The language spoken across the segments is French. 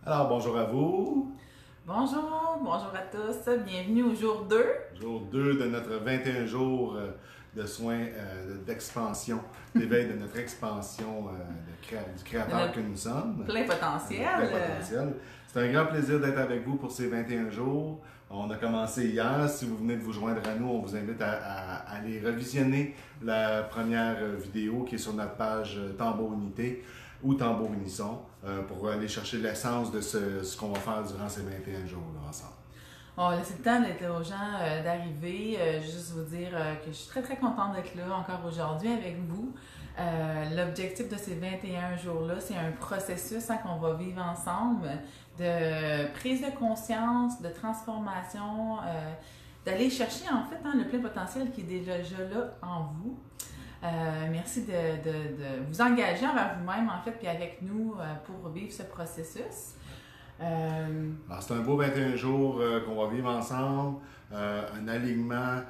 Alors, bonjour à vous. Bonjour à tous. Bienvenue au jour 2. Jour 2 de notre 21 jours de soins d'expansion, d'éveil de notre expansion du créateur que nous sommes. Plein potentiel. Plein potentiel. C'est un grand plaisir d'être avec vous pour ces 21 jours. On a commencé hier. Si vous venez de vous joindre à nous, on vous invite à aller revisionner la première vidéo qui est sur notre page Tambour Unité ou Tambour Unisson pour aller chercher l'essence de ce qu'on va faire durant ces 21 jours-là ensemble. On va laisser le temps aux gens d'arriver. Juste vous dire que je suis très contente d'être là encore aujourd'hui avec vous. L'objectif de ces 21 jours-là, c'est un processus qu'on va vivre ensemble de prise de conscience, de transformation, d'aller chercher en fait le plein potentiel qui est déjà là en vous. Merci de vous engager envers vous-même en fait puis avec nous pour vivre ce processus. Alors, c'est un beau 21 jours qu'on va vivre ensemble, un alignement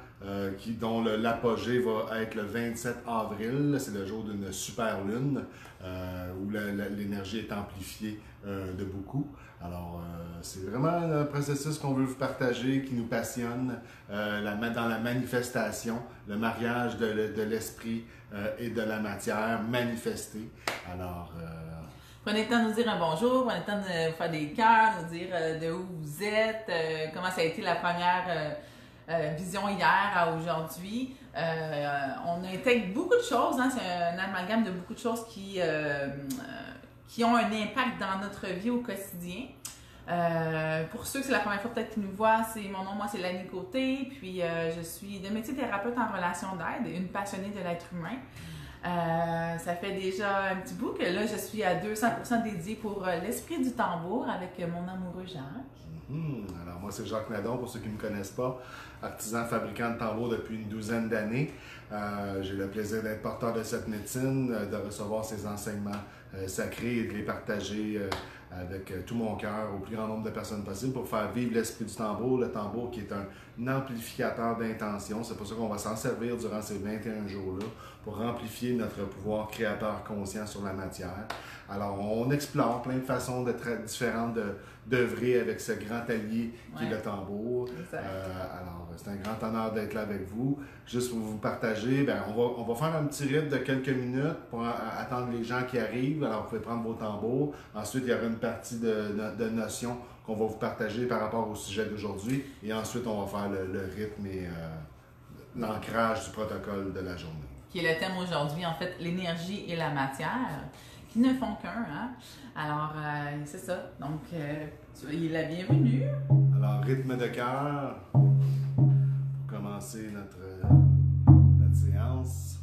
dont l'apogée va être le 27 avril, c'est le jour d'une super lune où l'énergie est amplifiée de beaucoup. Alors, c'est vraiment un processus qu'on veut vous partager, qui nous passionne dans la manifestation, le mariage de l'esprit et de la matière manifestée. Alors, prenez le temps de nous dire un bonjour, prenez le temps de faire des cœurs, de nous dire de où vous êtes, comment ça a été la première vision hier à aujourd'hui. On intègre beaucoup de choses, c'est un amalgame de beaucoup de choses qui ont un impact dans notre vie au quotidien. Pour ceux que c'est la première fois peut-être qu'ils nous voient, mon nom, moi c'est Lani Côté, puis je suis de métier thérapeute en relation d'aide, une passionnée de l'être humain. Ça fait déjà un petit bout que là, je suis à 200% dédiée pour l'esprit du tambour avec mon amoureux Jacques. Alors moi, c'est Jacques Nadon, pour ceux qui ne me connaissent pas, artisan fabricant de tambour depuis une douzaine d'années. J'ai le plaisir d'être porteur de cette médecine, de recevoir ces enseignements sacrés et de les partager avec tout mon cœur au plus grand nombre de personnes possible pour faire vivre l'esprit du tambour. Le tambour qui est un amplificateur d'intention. C'est pour ça qu'on va s'en servir durant ces 21 jours-là pour amplifier notre pouvoir créateur conscient sur la matière. Alors, on explore plein de façons différentes d'œuvrer avec ce grand allié qui est le tambour. Alors, c'est un grand honneur d'être là avec vous. Juste pour vous partager, on va faire un petit rythme de quelques minutes pour attendre les gens qui arrivent. Alors, vous pouvez prendre vos tambours. Ensuite, il y aura une partie de notions qu'on va vous partager par rapport au sujet d'aujourd'hui. Et ensuite, on va faire le rythme et l'ancrage du protocole de la journée. Qui est le thème aujourd'hui, en fait, l'énergie et la matière, qui ne font qu'un. Alors, c'est ça. Donc, soyez la bienvenue. Alors, rythme de cœur pour commencer notre séance.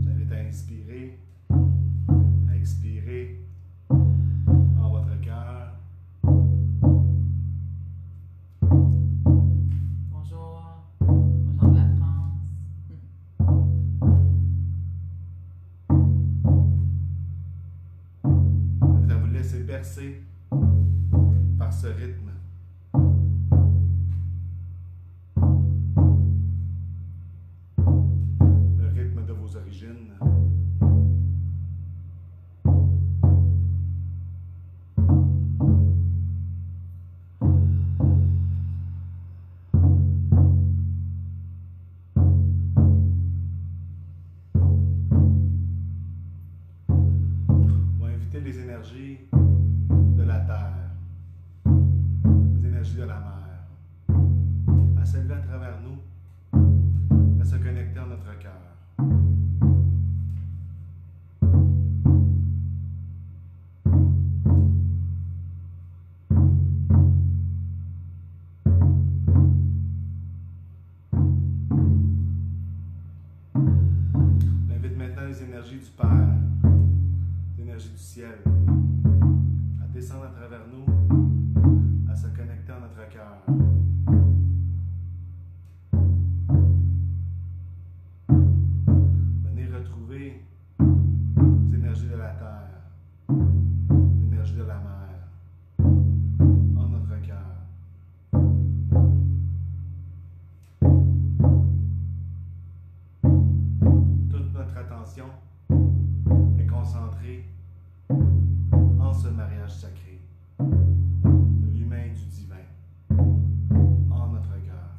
J'invite à inspirer, à expirer en votre cœur. Bonjour de la France. J'invite à vous laisser bercer par ce rythme. Le rythme de vos origines. Les énergies de la terre, les énergies de la mer, à s'élever à travers nous, à se connecter en notre cœur. J'invite maintenant les énergies du Père, l'énergie du ciel, à descendre à travers nous, à se connecter en notre cœur. Venez retrouver les énergies de la terre, les énergies de la mer, en notre cœur. Toute notre attention attention est concentrée en ce mariage sacré de l'humain et du divin en notre cœur.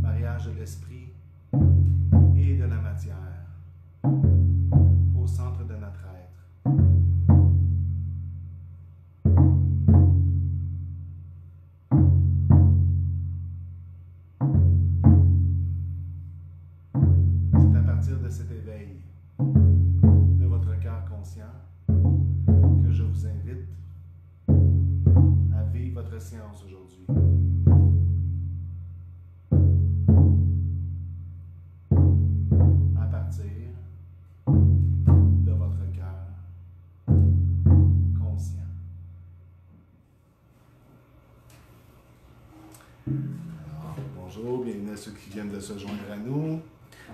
Mariage de l'esprit et de la matière au centre de notre être. C'est à partir de cet éveil de votre cœur conscient que je vous invite à vivre votre séance aujourd'hui. À partir de votre cœur conscient. Alors, bonjour, bienvenue à ceux qui viennent de se joindre à nous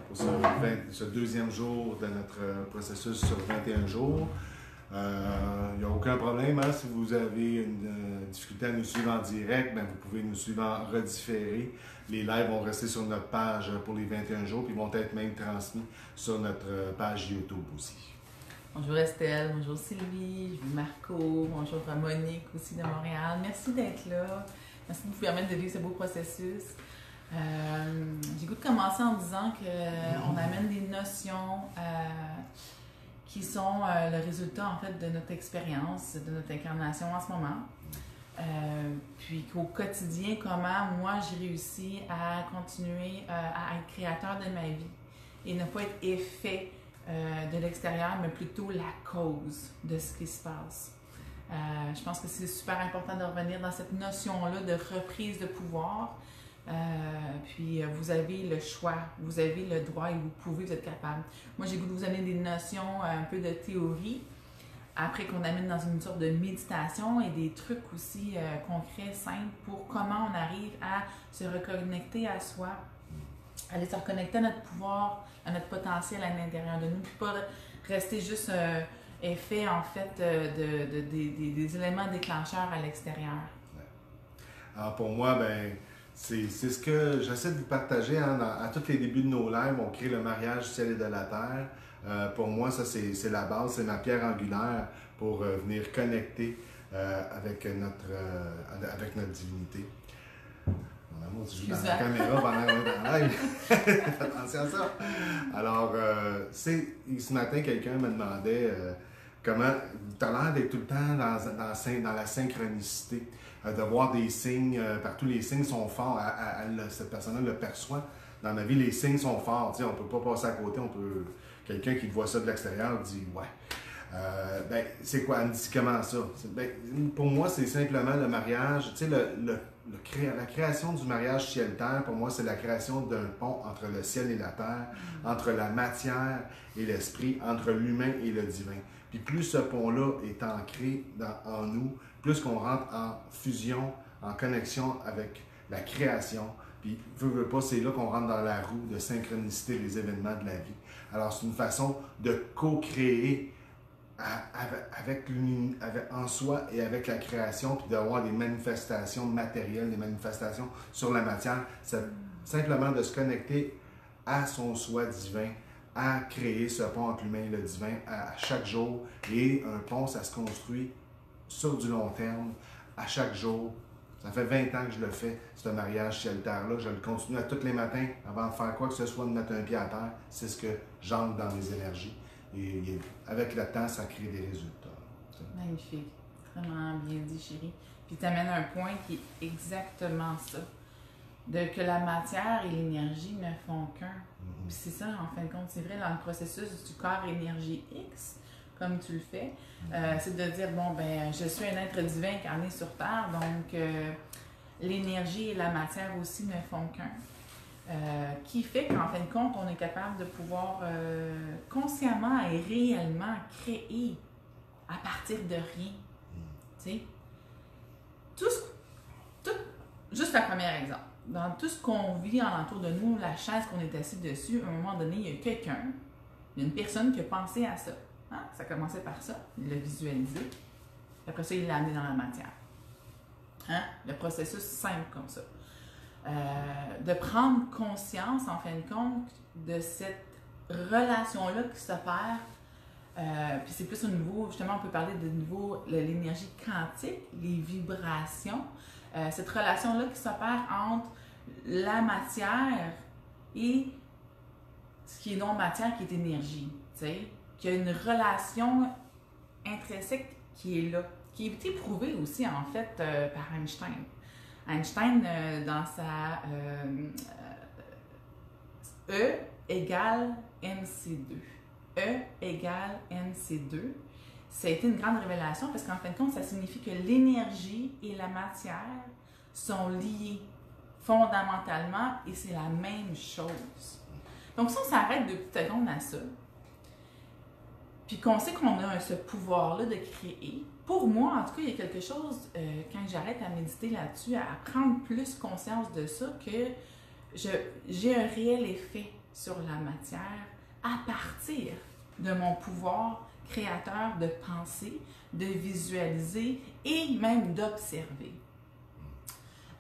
pour ce deuxième jour de notre processus sur 21 jours. Il n'y a aucun problème, hein? Si vous avez une difficulté à nous suivre en direct, ben, vous pouvez nous suivre en redifféré. Les lives vont rester sur notre page pour les 21 jours, puis vont être même transmis sur notre page YouTube aussi. Bonjour Estelle, bonjour Sylvie, Marco, bonjour Monique aussi de Montréal. Merci d'être là. Merci de vous permettre de vivre ce beau processus. J'ai goût de commencer en disant qu'on amène des notions qui sont le résultat en fait de notre expérience, de notre incarnation en ce moment. Puis qu'au quotidien, comment moi j'ai réussi à continuer à être créateur de ma vie et ne pas être effet de l'extérieur, mais plutôt la cause de ce qui se passe. Je pense que c'est super important de revenir dans cette notion-là de reprise de pouvoir. Puis vous avez le choix, vous avez le droit et vous pouvez, vous êtes capable. Moi, j'ai goût de vous amener des notions, un peu de théorie, après qu'on amène dans une sorte de méditation et des trucs aussi concrets, simples, pour comment on arrive à se reconnecter à soi, aller se reconnecter à notre pouvoir, à notre potentiel à l'intérieur de nous, puis pas rester juste effet en fait des éléments déclencheurs à l'extérieur. Alors pour moi, ben c'est ce que j'essaie de vous partager, hein, à tous les débuts de nos lives, on crée le mariage du ciel et de la terre. Pour moi, ça c'est la base, c'est ma pierre angulaire pour venir connecter avec notre divinité. Mon amour, tu joues dans la caméra pendant qu'on est en live. Fais attention à ça. Alors, ce matin, quelqu'un me demandait comment tu as l'air d'être tout le temps dans la synchronicité. De voir des signes, partout les signes sont forts, cette personne-là le perçoit. Dans ma vie, les signes sont forts, tu sais, on ne peut pas passer à côté, quelqu'un qui voit ça de l'extérieur dit « ouais ». Ben, c'est quoi? Elle me dit comment ça? Ben, pour moi, c'est simplement le mariage, tu sais, la création du mariage ciel-terre, pour moi, c'est la création d'un pont entre le ciel et la terre, entre la matière et l'esprit, entre l'humain et le divin. Puis plus ce pont-là est ancré en nous, plus qu'on rentre en fusion, en connexion avec la création, puis veut pas, c'est là qu'on rentre dans la roue de synchronicité des événements de la vie. Alors c'est une façon de co-créer en soi et avec la création, puis d'avoir des manifestations matérielles, des manifestations sur la matière. C'est simplement de se connecter à son soi divin, à créer ce pont entre l'humain et le divin à chaque jour. Et un pont, ça se construit sur du long terme, à chaque jour. Ça fait 20 ans que je le fais, ce mariage ciel-terre-là. Je le continue à tous les matins, avant de faire quoi que ce soit, de mettre un pied à terre. C'est ce que j'entre dans mes énergies. Et avec le temps, ça crée des résultats. Magnifique. Vraiment bien dit, chérie. Puis tu amènes un point qui est exactement ça. Que la matière et l'énergie ne font qu'un. Puis c'est ça, en fin de compte, c'est vrai, dans le processus du corps énergie X, comme tu le fais, c'est de dire, bon, ben, je suis un être divin incarné sur Terre, donc l'énergie et la matière aussi ne font qu'un. Qui fait qu'en fin de compte, on est capable de pouvoir consciemment et réellement créer à partir de rien. Tu sais? Juste le premier exemple. Dans tout ce qu'on vit alentour de nous, la chaise qu'on est assis dessus, à un moment donné, il y a quelqu'un, il y a une personne qui a pensé à ça. Hein? Ça commençait par ça, il l'a visualisé, puis après ça, il l'a amené dans la matière. Hein? Le processus simple comme ça. de prendre conscience, en fin de compte, de cette relation-là qui s'opère. Puis c'est plus au niveau, justement, on peut parler de niveau l'énergie quantique, les vibrations, cette relation-là qui s'opère entre la matière et ce qui est non-matière, qui est énergie, tu sais, qu'il y a une relation intrinsèque qui est là, qui a été prouvée aussi, en fait, par Einstein. Einstein, dans sa E égale mc2. E égale mc2. Ça a été une grande révélation parce qu'en fin de compte, ça signifie que l'énergie et la matière sont liées fondamentalement et c'est la même chose. Donc, si on s'arrête 2 petites secondes à ça, puis qu'on sait qu'on a ce pouvoir-là de créer, pour moi, en tout cas, il y a quelque chose, quand j'arrête à méditer là-dessus, à prendre plus conscience de ça, que j'ai un réel effet sur la matière à partir de mon pouvoir créateur de penser, de visualiser et même d'observer.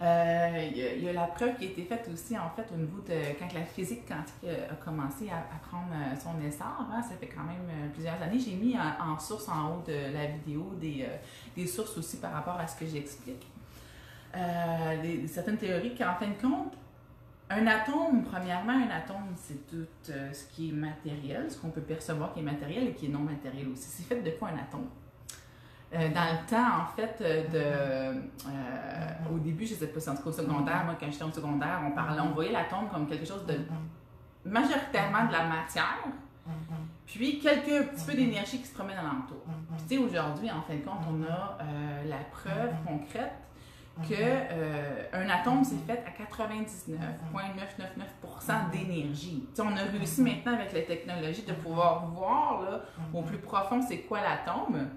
Il y a la preuve qui a été faite aussi, en fait, au niveau de quand la physique quantique a commencé à prendre son essor. Hein, ça fait quand même plusieurs années. J'ai mis en source en haut de la vidéo des sources aussi par rapport à ce que j'explique. Certaines théories qui, en fin de compte, un atome, premièrement, un atome, c'est tout ce qui est matériel, ce qu'on peut percevoir qui est matériel et qui est non matériel aussi. C'est fait de quoi un atome? Dans le temps, en fait, au début, je ne sais pas si en tout cas au secondaire, moi quand j'étais au secondaire, on voyait l'atome comme quelque chose de majoritairement de la matière, puis quelques petits peu d'énergie qui se promène alentour. Puis tu sais, aujourd'hui, en fin de compte, on a la preuve concrète qu'un atome, c'est fait à 99,999% d'énergie. Tu sais, on a réussi maintenant avec la technologie de pouvoir voir là, au plus profond c'est quoi l'atome.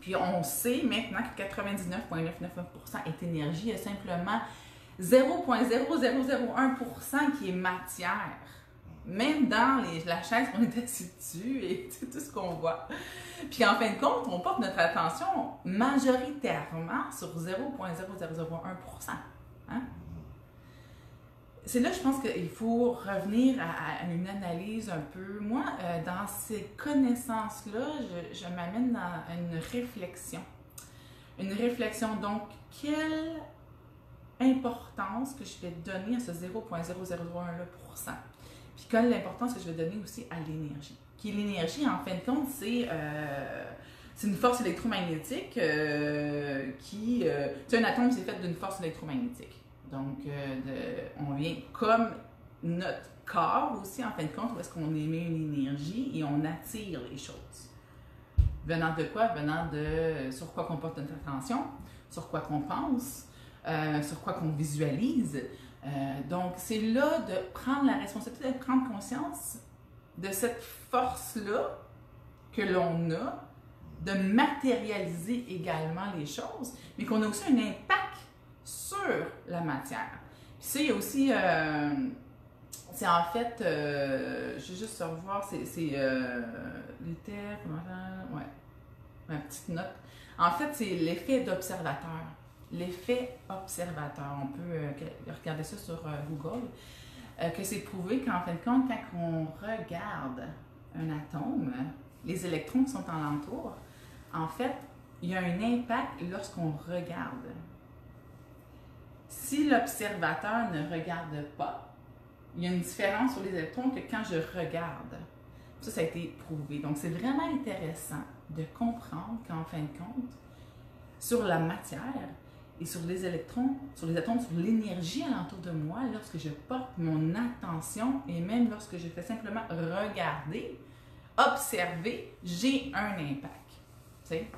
Puis on sait maintenant que 99,999% est énergie, il y a simplement 0,0001% qui est matière. Même dans la chaise qu'on est assis dessus et tout ce qu'on voit. Puis en fin de compte, on porte notre attention majoritairement sur 0,0001%. Hein? C'est là, je pense qu'il faut revenir à une analyse un peu. Moi, dans ces connaissances-là, je m'amène dans une réflexion. Une réflexion, donc, quelle importance que je vais donner à ce 0,0001%. Puis quelle l'importance que je vais donner aussi à l'énergie. Qui l'énergie, en fin de compte, c'est une force électromagnétique qui... tu sais, un atome, c'est fait d'une force électromagnétique. Donc, on vient comme notre corps aussi, en fin de compte, où est-ce qu'on émet une énergie et on attire les choses. Venant de quoi? Venant de sur quoi qu'on porte notre attention, sur quoi qu'on pense, sur quoi qu'on visualise. Donc, c'est là de prendre la responsabilité, de prendre conscience de cette force-là que l'on a, de matérialiser également les choses, mais qu'on a aussi un impact sur la matière. Puis ça, il y a aussi, c'est en fait, je vais juste revoir, c'est l'été, ouais, ma petite note. En fait, c'est l'effet d'observateur. L'effet observateur. On peut regarder ça sur Google, que c'est prouvé qu'en fin de compte, quand on regarde un atome, les électrons qui sont alentour, en fait, il y a un impact lorsqu'on regarde. Si l'observateur ne regarde pas, il y a une différence sur les électrons que quand je regarde. Ça a été prouvé. Donc, c'est vraiment intéressant de comprendre qu'en fin de compte, sur la matière et sur les électrons, sur les atomes, sur l'énergie alentour de moi, lorsque je porte mon attention et même lorsque je fais simplement regarder, observer, j'ai un impact. Tu sais?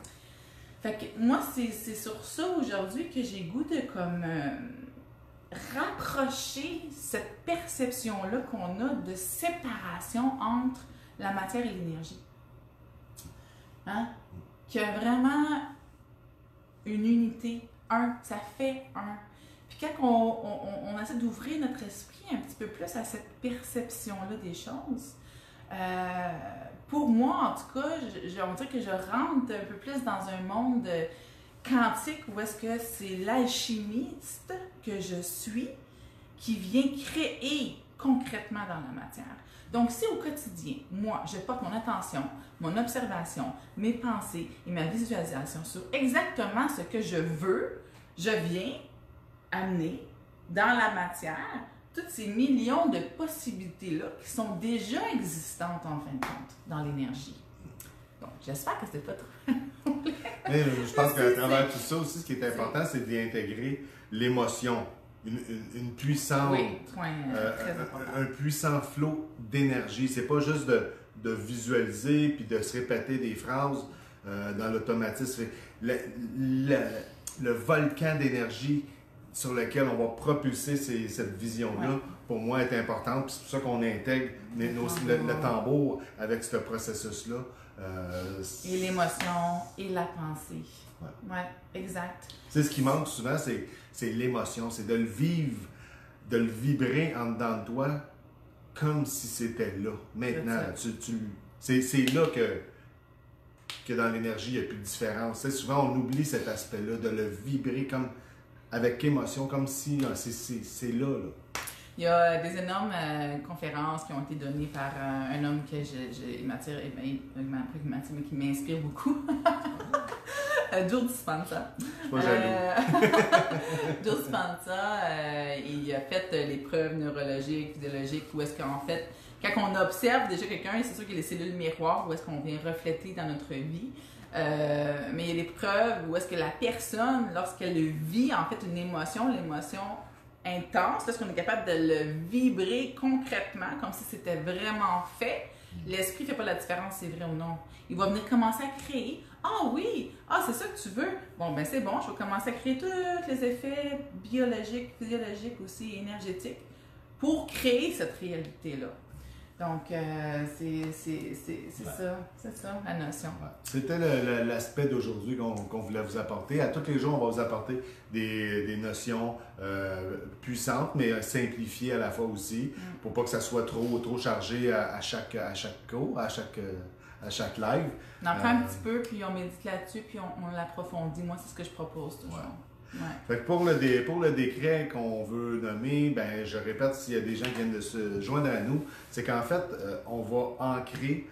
Fait que moi, c'est sur ça aujourd'hui que j'ai goût de comme rapprocher cette perception-là qu'on a de séparation entre la matière et l'énergie. Hein? Qu'il y a vraiment une unité, ça fait un. Puis quand on essaie d'ouvrir notre esprit un petit peu plus à cette perception-là des choses, pour moi, en tout cas, on dirait que je rentre un peu plus dans un monde quantique où est-ce que c'est l'alchimiste que je suis qui vient créer concrètement dans la matière. Donc, si au quotidien, moi, je porte mon attention, mon observation, mes pensées et ma visualisation sur exactement ce que je veux, je viens amener dans la matière toutes ces millions de possibilités-là qui sont déjà existantes en fin de compte dans l'énergie. Donc, j'espère que c'était pas trop. Mais je pense qu'à travers tout ça aussi, ce qui est important, c'est d'y intégrer l'émotion. Une puissante, très important. un puissant flot d'énergie. C'est pas juste de visualiser puis de se répéter des phrases dans l'automatisme. Le volcan d'énergie sur lequel on va propulser cette vision-là, pour moi, est importante. C'est pour ça qu'on intègre le tambour avec ce processus-là. Et l'émotion et la pensée. Ouais, exact. C'est ce qui manque souvent, c'est l'émotion, c'est de le vivre, de le vibrer en dedans de toi comme si c'était là. Maintenant, c'est là que dans l'énergie, il n'y a plus de différence. Tu sais, souvent, on oublie cet aspect-là, de le vibrer comme, avec émotion, comme si c'est là. Il y a des énormes conférences qui ont été données par un homme que qui m'inspire beaucoup. Joe Dispenza. Moi, jaloux. Joe Dispenza, il a fait les preuves neurologiques, physiologiques, où est-ce qu'en fait, quand on observe déjà quelqu'un, c'est sûr qu'il y a les cellules miroirs, où est-ce qu'on vient refléter dans notre vie. Mais il y a des preuves où est-ce que la personne, lorsqu'elle vit en fait une émotion, l'émotion intense, lorsqu'on est capable de le vibrer concrètement, comme si c'était vraiment fait, l'esprit ne fait pas la différence, c'est vrai ou non. Il va venir commencer à créer. Ah oui, c'est ça que tu veux. Bon, ben c'est bon, je vais commencer à créer tous les effets biologiques, physiologiques aussi, énergétiques, pour créer cette réalité-là. Donc, c'est ça, la notion. Ouais. C'était l'aspect d'aujourd'hui qu'on voulait vous apporter. À tous les jours, on va vous apporter des notions puissantes, mais simplifiées à la fois aussi, pour pas que ça soit trop chargé à chaque cours, à chaque live. On en prend un petit peu, puis on médite là-dessus, puis on l'approfondit. Moi, c'est ce que je propose toujours. Ouais. Ouais. Fait que pour le décret qu'on veut nommer, ben je répète, s'il y a des gens qui viennent de se joindre à nous, c'est qu'en fait, on va ancrer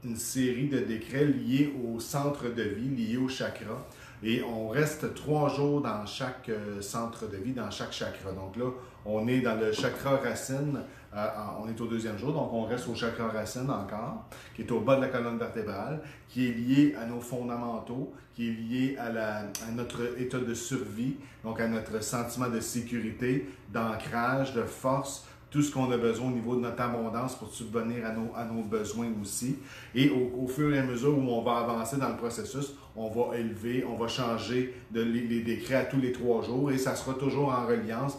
une série de décrets liés au centre de vie, liés au chakra. Et on reste 3 jours dans chaque centre de vie, dans chaque chakra. Donc là, on est dans le chakra racine, on est au 2e jour, donc on reste au chakra racine encore, qui est au bas de la colonne vertébrale, qui est lié à nos fondamentaux, qui est lié à notre état de survie, donc à notre sentiment de sécurité, d'ancrage, de force, tout ce qu'on a besoin au niveau de notre abondance pour subvenir à nos besoins aussi. Et au fur et à mesure où on va avancer dans le processus, on va élever, on va changer les décrets à tous les 3 jours et ça sera toujours en reliance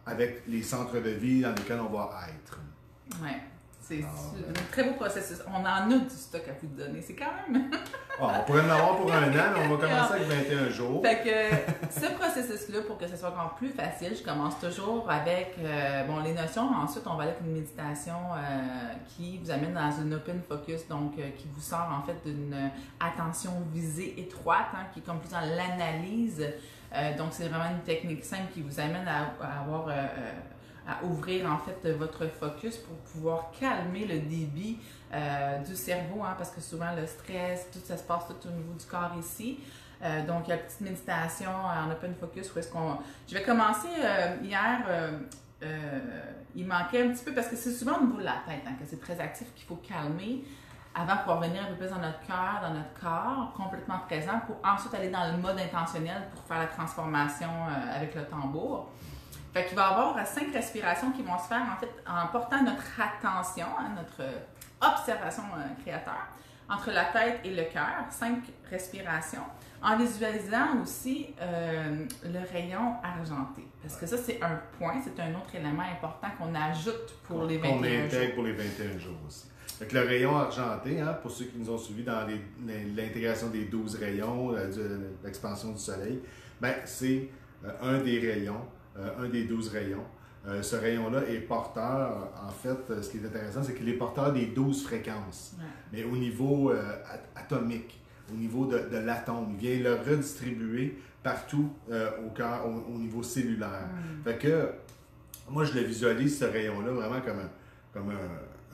avec les centres de vie dans lesquels on va être. Oui, c'est un très beau processus. On en a du stock à vous donner, c'est quand même... on pourrait en avoir pour 1 an, mais on va commencer avec 21 jours. Fait que ce processus-là, pour que ce soit encore plus facile, je commence toujours avec les notions. Ensuite, on va aller avec une méditation qui vous amène dans une open focus, donc qui vous sort en fait d'une attention visée étroite, qui est comme plus dans l'analyse. Donc, c'est vraiment une technique simple qui vous amène à ouvrir en fait votre focus pour pouvoir calmer le débit du cerveau, parce que souvent le stress, tout ça se passe tout au niveau du corps ici. Donc, il y a une petite méditation en open focus où est-ce qu'on... Je vais commencer hier, il manquait un petit peu parce que c'est souvent au niveau de la tête que c'est très actif qu'il faut calmer avant de pouvoir venir un peu plus dans notre cœur, dans notre corps, complètement présent, pour ensuite aller dans le mode intentionnel pour faire la transformation avec le tambour. Fait qu'il va y avoir 5 respirations qui vont se faire en fait en portant notre attention, notre observation créateur, entre la tête et le cœur, 5 respirations, en visualisant aussi le rayon argenté. Parce que ça, c'est un point, c'est un autre élément important qu'on ajoute pour les 21 jours. On intègre pour les 21 jours aussi. Avec le rayon argenté, pour ceux qui nous ont suivis dans l'intégration des 12 rayons, de l'expansion du soleil, c'est un des rayons, un des 12 rayons. Ce rayon-là est porteur, en fait, ce qui est intéressant, c'est qu'il est porteur des 12 fréquences, mais au niveau atomique, au niveau de l'atome. Il vient le redistribuer partout au cœur, au niveau cellulaire. Fait que moi, je le visualise, ce rayon-là, vraiment comme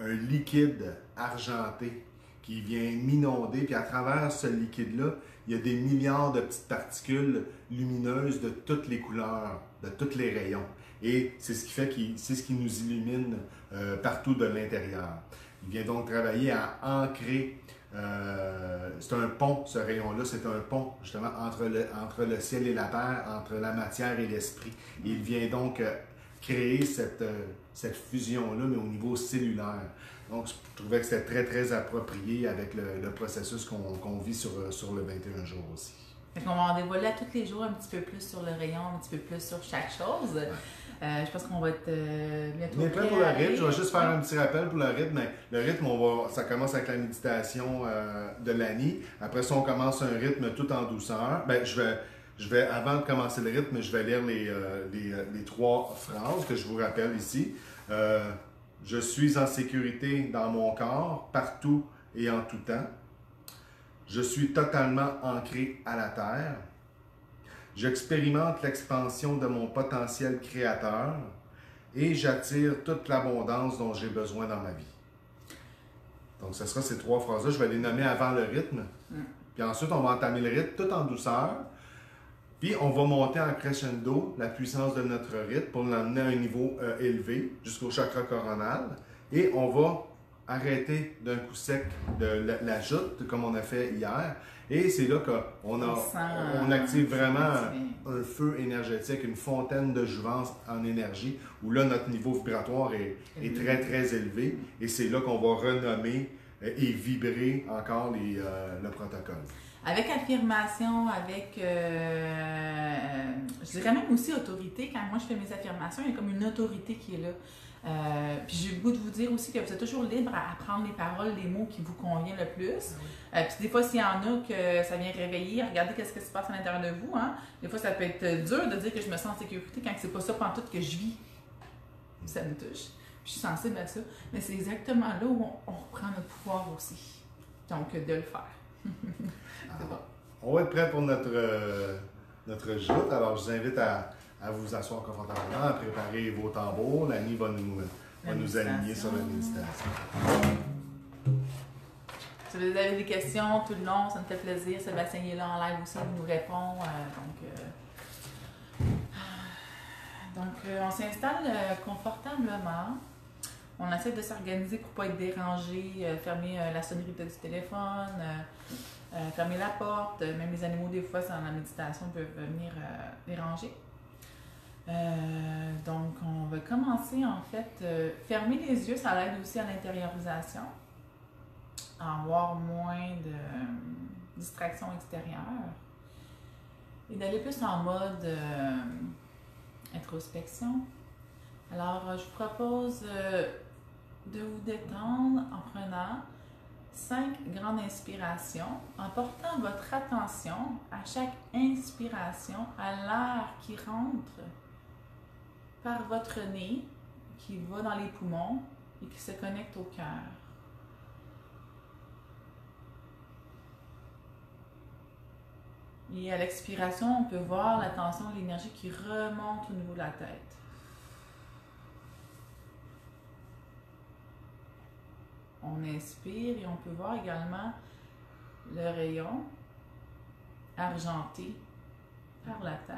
un liquide argenté qui vient m'inonder. Puis à travers ce liquide-là, il y a des milliards de petites particules lumineuses de toutes les couleurs, de tous les rayons. Et c'est ce qui fait c'est ce qui nous illumine partout de l'intérieur. Il vient donc travailler à ancrer. C'est un pont, ce rayon-là, c'est un pont justement entre le ciel et la terre, entre la matière et l'esprit. Et il vient donc créer cette fusion-là, mais au niveau cellulaire. Donc, je trouvais que c'était très, très approprié avec le processus qu'on vit sur le 21 jours aussi. Fait qu'on va en dévoiler à tous les jours un petit peu plus sur le rayon, un petit peu plus sur chaque chose. Ouais. Je pense qu'on va être bientôt on est prêt pour le rythme. Je vais juste faire un petit rappel pour le rythme. Mais le rythme, ça commence avec la méditation de l'année. Après ça, on commence un rythme tout en douceur. Ben, je vais, avant de commencer le rythme, je vais lire les 3 phrases que je vous rappelle ici. Je suis en sécurité dans mon corps, partout et en tout temps. Je suis totalement ancré à la terre. J'expérimente l'expansion de mon potentiel créateur et j'attire toute l'abondance dont j'ai besoin dans ma vie. Donc, ce sera ces 3 phrases-là. Je vais les nommer avant le rythme. Puis ensuite, on va entamer le rythme tout en douceur. Puis, on va monter en crescendo la puissance de notre rythme pour l'emmener à un niveau élevé jusqu'au chakra coronal. Et on va arrêter d'un coup sec de la joute, comme on a fait hier. Et c'est là qu'on active vraiment un feu énergétique, une fontaine de jouvence en énergie, où là, notre niveau vibratoire est très, très élevé. Et c'est là qu'on va renommer et vibrer encore le protocole. Avec affirmation, avec, je dirais même aussi autorité. Quand moi je fais mes affirmations, il y a comme une autorité qui est là. Puis j'ai le goût de vous dire aussi que vous êtes toujours libre à apprendre les paroles, les mots qui vous conviennent le plus. Puis des fois, s'il y en a que ça vient réveiller, regardez qu'est-ce qui se passe à l'intérieur de vous. Hein? Des fois, ça peut être dur de dire que je me sens en sécurité quand c'est pas ça pantoute que je vis. Ça me touche. Je suis sensible à ça. Mais c'est exactement là où on reprend notre pouvoir aussi. Donc, de le faire. C'est bon. On va être prêt pour notre joute. Alors, je vous invite à vous asseoir confortablement, à préparer vos tambours. L'Annie va nous aligner sur la méditation. Si vous avez des questions tout le long, ça me fait plaisir. Sébastien est là en live aussi, il nous répond. Donc, on s'installe confortablement. On essaie de s'organiser pour ne pas être dérangé, fermer la sonnerie du téléphone, fermer la porte. Même les animaux, des fois, dans la méditation, peuvent venir déranger. Donc, on va commencer en fait, fermer les yeux, ça aide aussi à l'intériorisation, à avoir moins de distractions extérieures et d'aller plus en mode introspection. Alors, je vous propose de vous détendre en prenant 5 grandes inspirations, en portant votre attention à chaque inspiration, à l'air qui rentre par votre nez, qui va dans les poumons et qui se connecte au cœur. Et à l'expiration, on peut voir la tension, l'énergie qui remonte au niveau de la tête. On inspire et on peut voir également le rayon argenté par la tête.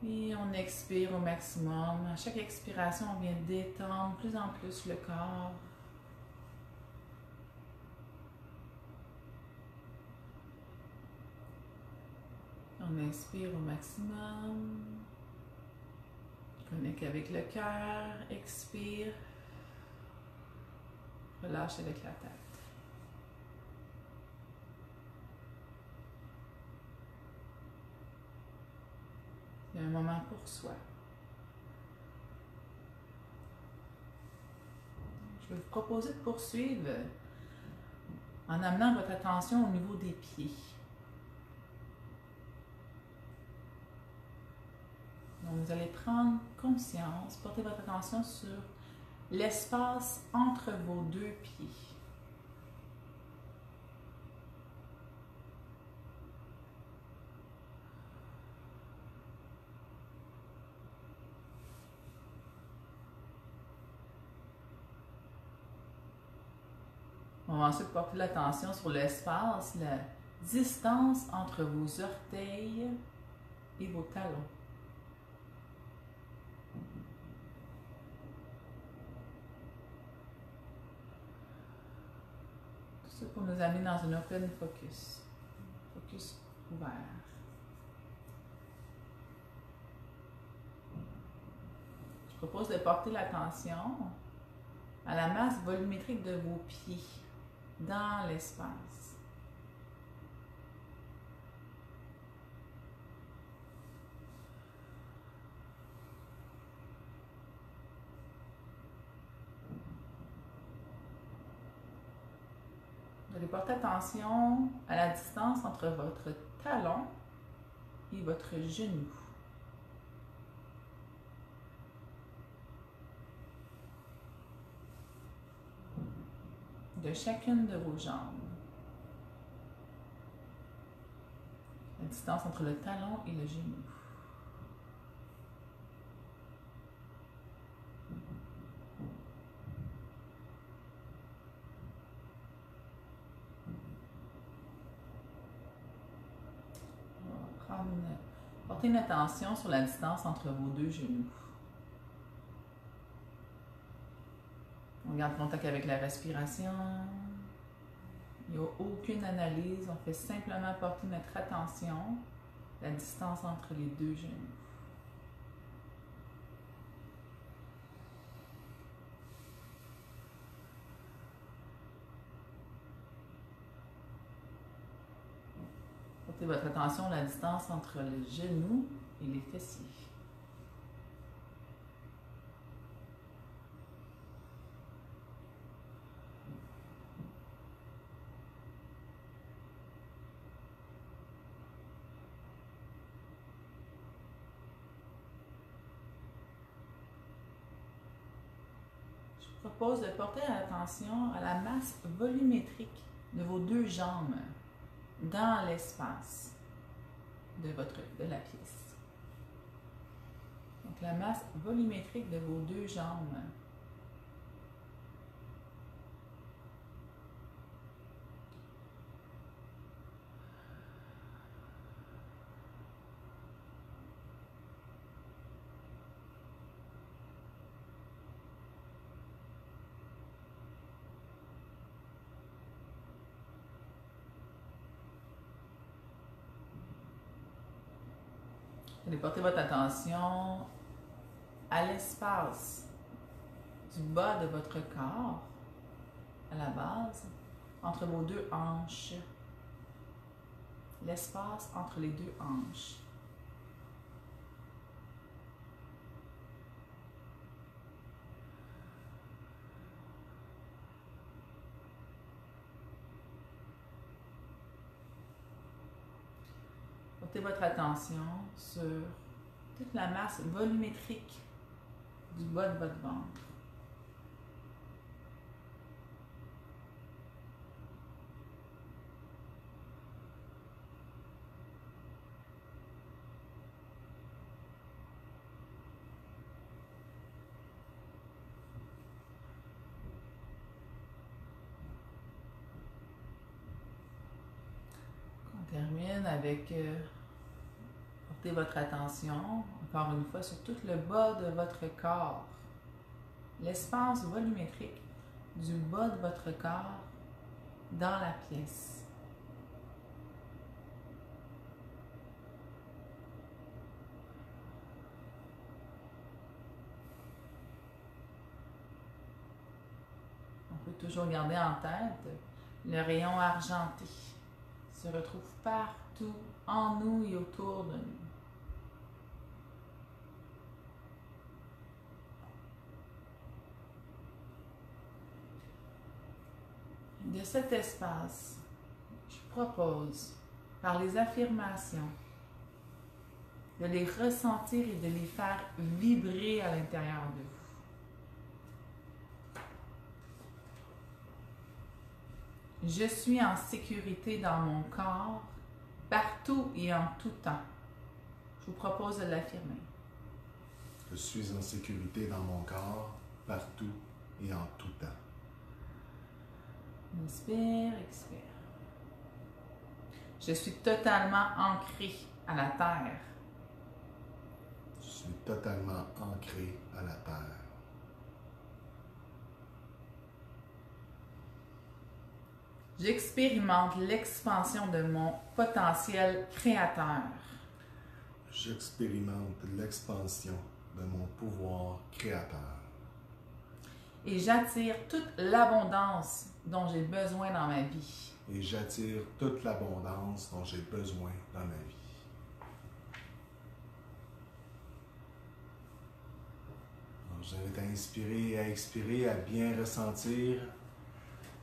Et on expire au maximum. À chaque expiration, on vient détendre plus en plus le corps. On inspire au maximum. Connecte avec le cœur. Expire. Relâche avec la tête. Il y a un moment pour soi. Je vais vous proposer de poursuivre en amenant votre attention au niveau des pieds. Donc, vous allez prendre conscience, porter votre attention sur l'espace entre vos 2 pieds. va ensuite porter l'attention sur l'espace, la distance entre vos orteils et vos talons. Tout ça pour nous amener dans un open focus. Focus ouvert. Je propose de porter l'attention à la masse volumétrique de vos pieds dans l'espace. Vous allez porter attention à la distance entre votre talon et votre genou. De chacune de vos jambes. La distance entre le talon et le genou. Portez une attention sur la distance entre vos deux genoux. On garde contact avec la respiration. Il n'y a aucune analyse. On fait simplement porter notre attention à la distance entre les deux genoux. Portez votre attention à la distance entre le genou et les fessiers. Je propose de porter l'attention à la masse volumétrique de vos deux jambes dans l'espace de la pièce. Donc la masse volumétrique de vos deux jambes. Vous allez porter votre attention à l'espace du bas de votre corps, à la base, entre vos deux hanches. L'espace entre les deux hanches. Portez votre attention sur toute la masse volumétrique du bas de votre ventre. On termine avec portez votre attention, encore une fois, sur tout le bas de votre corps. L'espace volumétrique du bas de votre corps dans la pièce. On peut toujours garder en tête le rayon argenté se retrouve partout en nous et autour de nous. De cet espace, je propose, par les affirmations, de les ressentir et de les faire vibrer à l'intérieur de vous. Je suis en sécurité dans mon corps, partout et en tout temps. Je vous propose de l'affirmer. Je suis en sécurité dans mon corps, partout et en tout temps. Inspire, expire. Je suis totalement ancré à la terre. Je suis totalement ancré à la terre. J'expérimente l'expansion de mon potentiel créateur. J'expérimente l'expansion de mon pouvoir créateur. Et j'attire toute l'abondance dont j'ai besoin dans ma vie. Et j'attire toute l'abondance dont j'ai besoin dans ma vie. Alors, je t'invite à inspirer et à expirer, à bien ressentir,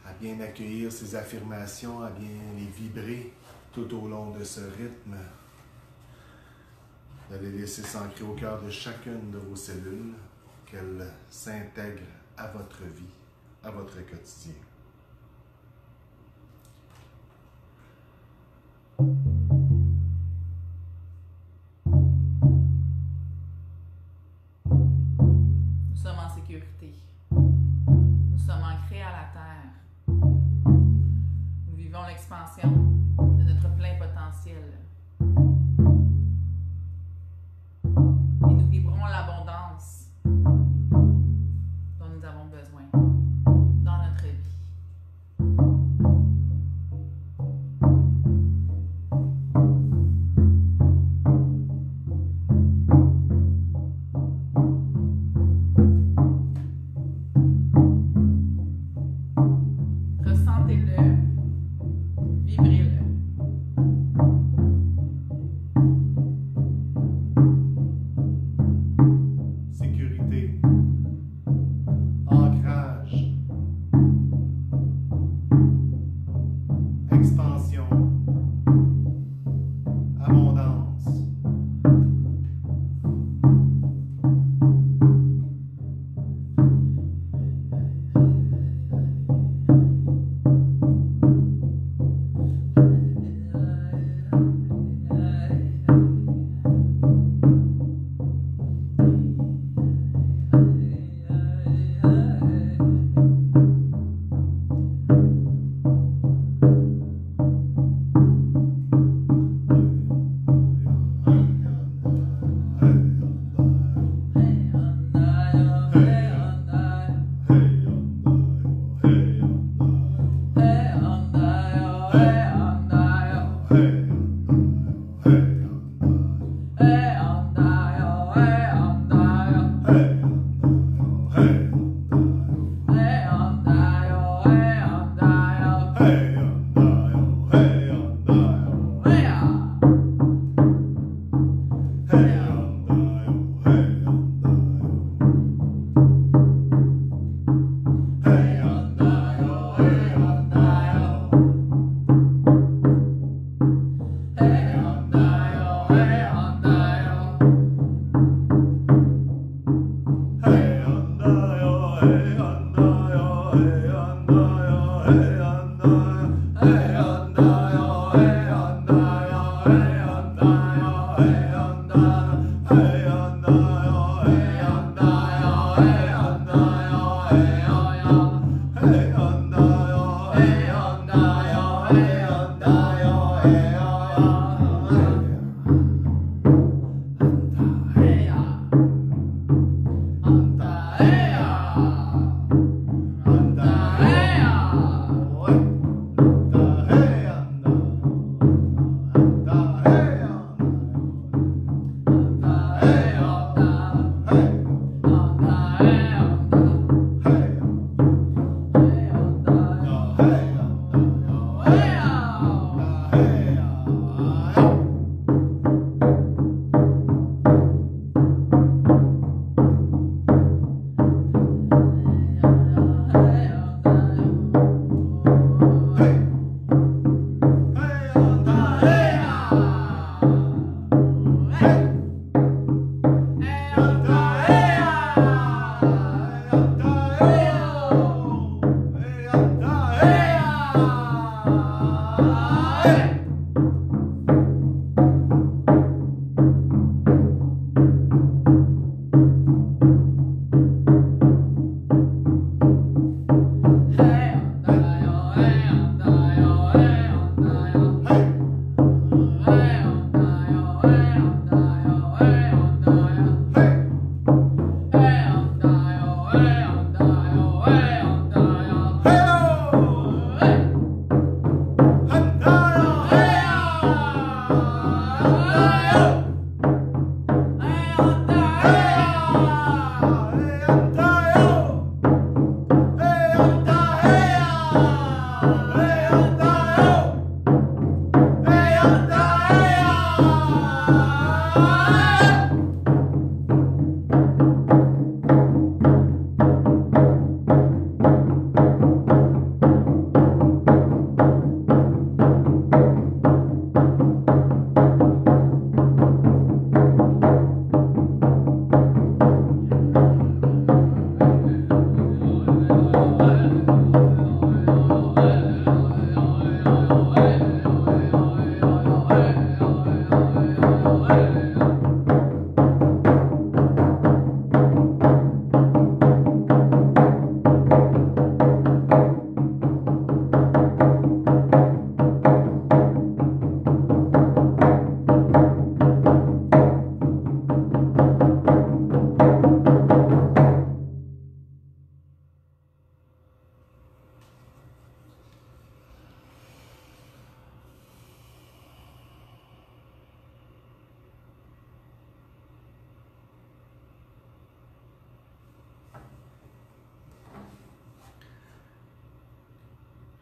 à bien accueillir ces affirmations, à bien les vibrer tout au long de ce rythme. De les laisser s'ancrer au cœur de chacune de vos cellules, qu'elles s'intègrent à votre vie, à votre quotidien. Nous sommes en sécurité. Nous sommes ancrés à la terre. Nous vivons l'expansion de notre plein potentiel. Et nous vibrons l'abondance dont nous avons besoin dans notre vie. Ressentez-le, vibrez-le.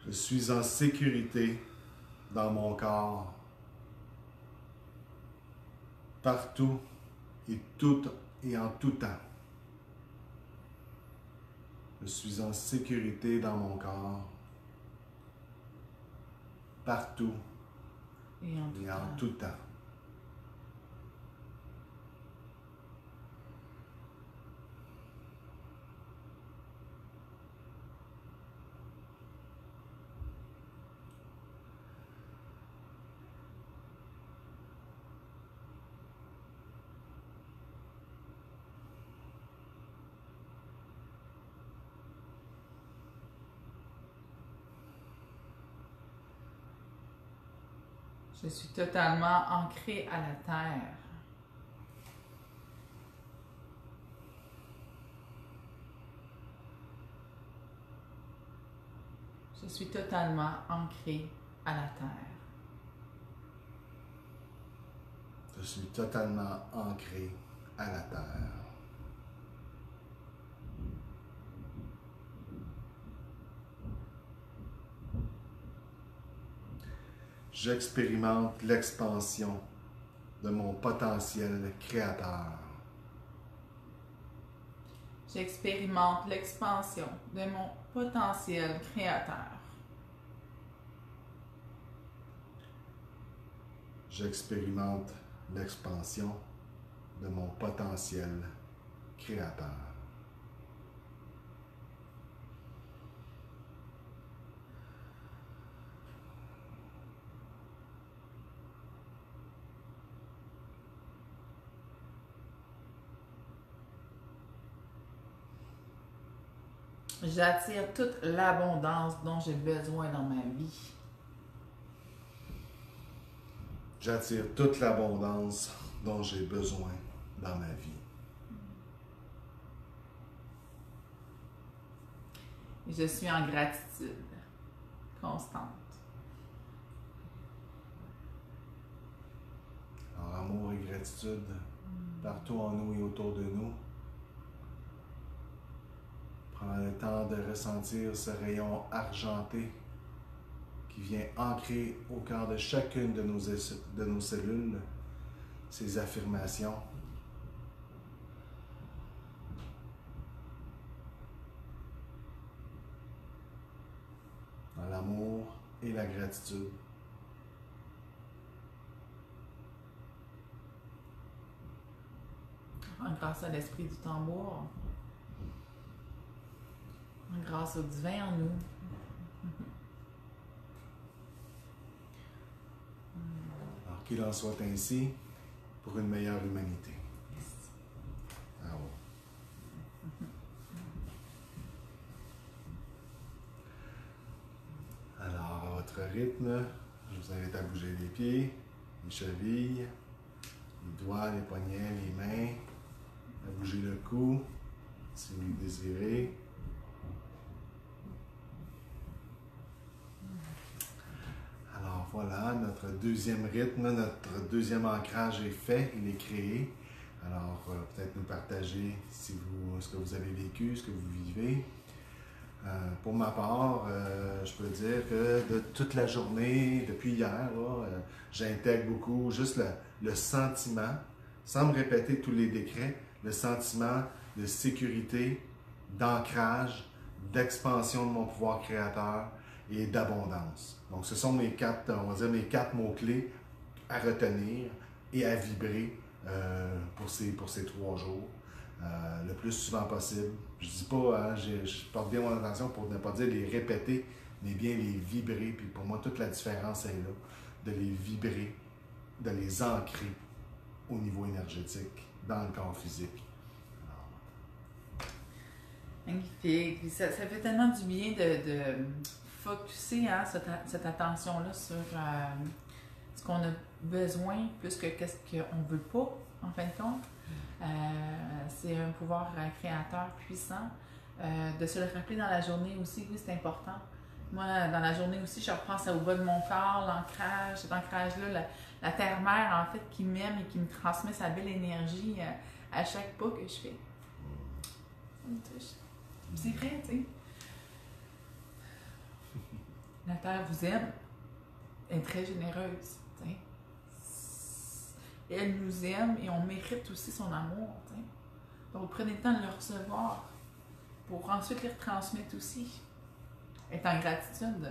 Je suis en sécurité dans mon corps, partout et en tout temps. Je suis en sécurité dans mon corps, partout Et en tout temps. Je suis totalement ancré à la terre. Je suis totalement ancré à la terre. Je suis totalement ancré à la terre. J'expérimente l'expansion de mon potentiel créateur. J'expérimente l'expansion de mon potentiel créateur. J'expérimente l'expansion de mon potentiel créateur. J'attire toute l'abondance dont j'ai besoin dans ma vie. J'attire toute l'abondance dont j'ai besoin dans ma vie. Et je suis en gratitude constante. Alors, amour et gratitude partout en nous et autour de nous. Prends le temps de ressentir ce rayon argenté qui vient ancrer au cœur de chacune de nos cellules ces affirmations. Dans l'amour et la gratitude. Grâce à l'esprit du tambour. Grâce au divin en nous. Alors qu'il en soit ainsi pour une meilleure humanité. Ah ouais. Alors, à votre rythme, je vous invite à bouger les pieds, les chevilles, les doigts, les poignets, les mains, à bouger le cou si vous le désirez. Alors voilà, notre deuxième rythme, notre deuxième ancrage est fait, il est créé. Alors peut-être nous partager ce que vous avez vécu, ce que vous vivez. Pour ma part, je peux dire que de toute la journée, depuis hier, j'intègre beaucoup juste le sentiment, sans me répéter tous les décrets, le sentiment de sécurité, d'ancrage, d'expansion de mon pouvoir créateur et d'abondance. Donc, ce sont mes quatre mots-clés à retenir et à vibrer pour ces 3 jours. Le plus souvent possible. Je dis pas, je porte bien mon attention pour ne pas dire les répéter, mais bien les vibrer. Puis pour moi, toute la différence est là, de les vibrer, de les ancrer au niveau énergétique, dans le corps physique. Magnifique. Puis ça fait tellement du bien de focusser cette attention-là sur ce qu'on a besoin plus que qu'est-ce qu'on ne veut pas, en fin de compte. C'est un pouvoir créateur puissant. De se le rappeler dans la journée aussi, oui, c'est important. Moi, dans la journée aussi, je reprends ça au bas de mon corps, l'ancrage, cet ancrage-là, la terre-mère, en fait, qui m'aime et qui me transmet sa belle énergie à chaque pas que je fais. Ça me touche. C'est vrai, tu sais. La Terre vous aime, elle est très généreuse. T'sais. Elle nous aime et on mérite aussi son amour. T'sais. Donc prenez le temps de le recevoir pour ensuite le retransmettre aussi. Être en gratitude.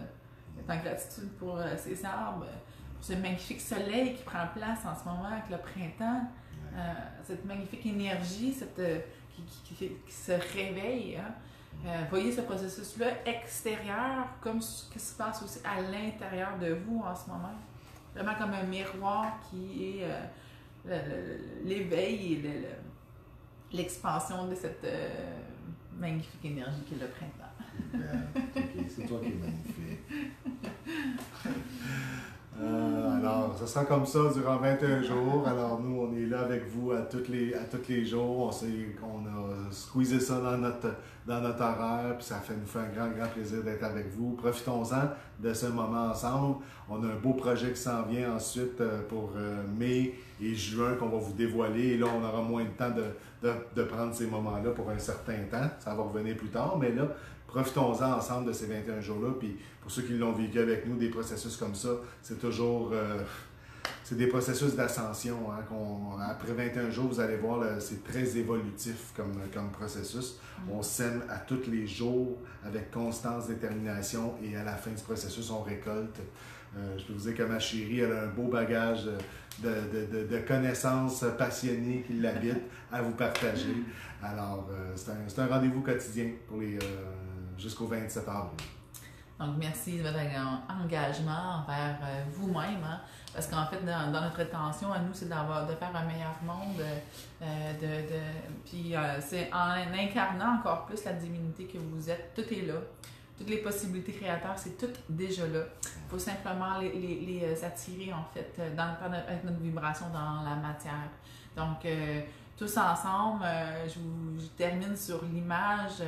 Être en gratitude pour ces arbres, pour ce magnifique soleil qui prend place en ce moment avec le printemps. Cette magnifique énergie qui se réveille. Hein. Voyez ce processus-là extérieur comme ce qui se passe aussi à l'intérieur de vous en ce moment. Vraiment comme un miroir qui est l'éveil et l'expansion de cette magnifique énergie qu'est le printemps. Okay, c'est toi qui es magnifique. Alors, ça sera comme ça durant 21 jours. Alors, nous, on est là avec vous à tous les jours. On a squeezé ça dans notre horaire, puis ça nous fait un grand plaisir d'être avec vous. Profitons-en de ce moment ensemble. On a un beau projet qui s'en vient ensuite pour mai et juin qu'on va vous dévoiler. Et là, on aura moins de temps de prendre ces moments-là pour un certain temps. Ça va revenir plus tard, mais là, profitons-en ensemble de ces 21 jours-là. Puis pour ceux qui l'ont vécu avec nous, des processus comme ça, c'est toujours c'est des processus d'ascension. Hein, après 21 jours, vous allez voir, c'est très évolutif comme processus. On sème à tous les jours avec constance, détermination et à la fin du processus, on récolte. Je peux vous dire que ma chérie, elle a un beau bagage de connaissances passionnées qui l'habitent à vous partager. Alors, c'est un rendez-vous quotidien pour jusqu'au 27 avril. Donc, merci de votre engagement envers vous-même, hein, parce qu'en fait, dans notre intention à nous, c'est de faire un meilleur monde, puis c'est en incarnant encore plus la divinité que vous êtes, tout est là. Toutes les possibilités créateurs, c'est tout déjà là. Il faut simplement les attirer, en fait, avec notre vibration dans la matière. Donc, tous ensemble, je termine sur l'image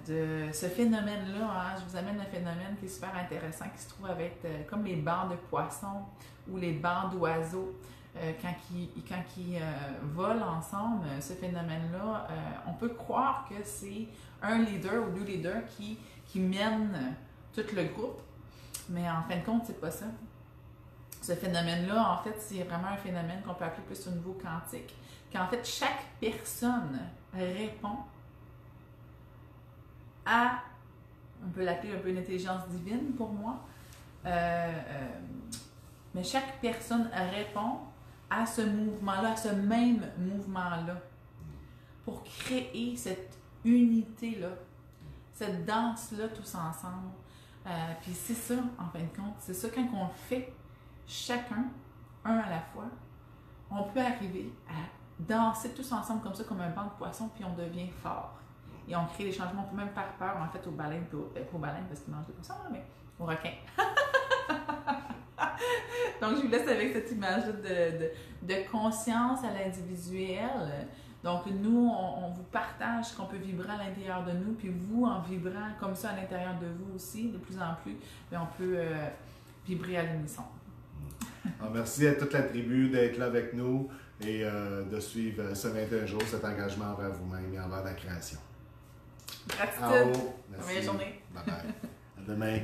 de ce phénomène-là. Hein. Je vous amène un phénomène qui est super intéressant, qui se trouve avec comme les bancs de poissons ou les bancs d'oiseaux. Quand ils volent ensemble, ce phénomène-là, on peut croire que c'est un leader ou deux leaders qui mènent tout le groupe, mais en fin de compte, c'est pas ça. Ce phénomène-là, en fait, c'est vraiment un phénomène qu'on peut appeler plus au niveau quantique, qu'en fait, chaque personne répond à, on peut l'appeler un peu une intelligence divine pour moi, mais chaque personne répond à ce mouvement-là, à ce même mouvement-là, pour créer cette unité-là, cette danse-là tous ensemble. Puis c'est ça, en fin de compte, c'est ça quand on le fait chacun, un à la fois, on peut arriver à danser tous ensemble comme ça, comme un banc de poissons, puis on devient fort. Et on crée des changements, on peut même faire peur en fait aux baleines, pas aux baleines parce qu'ils mangent des poissons, mais aux requins. Donc, je vous laisse avec cette image de conscience à l'individuel. Donc, nous, on vous partage ce qu'on peut vibrer à l'intérieur de nous, puis vous, en vibrant comme ça à l'intérieur de vous aussi, de plus en plus, bien, on peut vibrer à l'unisson. Merci à toute la tribu d'être là avec nous et de suivre ce 21 jours, cet engagement envers vous-même et envers la création. Gratitude. Merci. Bonne journée. Bye bye. À demain.